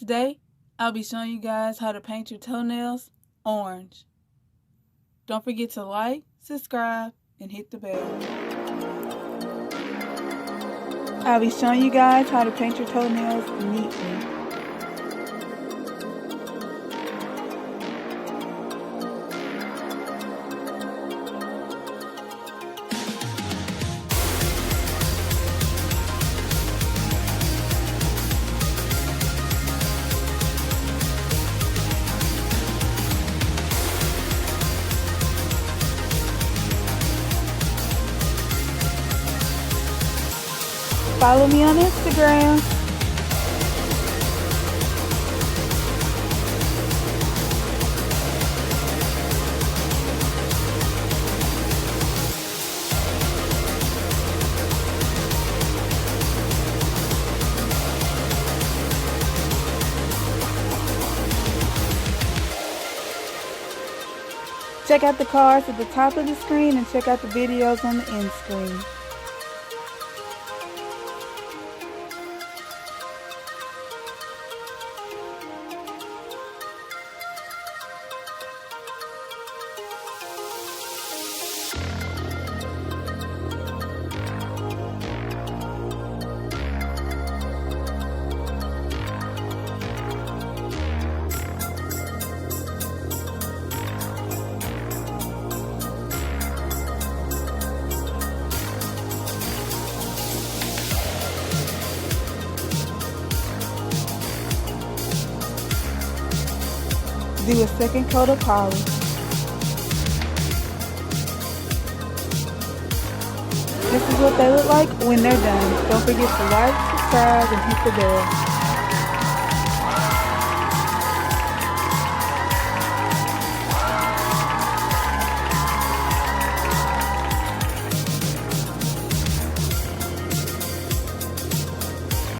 Today, I'll be showing you guys how to paint your toenails orange. Don't forget to like, subscribe, and hit the bell. I'll be showing you guys how to paint your toenails neatly. Follow me on Instagram. Check out the cards at the top of the screen and check out the videos on the end screen. Do a second coat of polish. This is what they look like when they're done. Don't forget to like, subscribe, and hit the bell.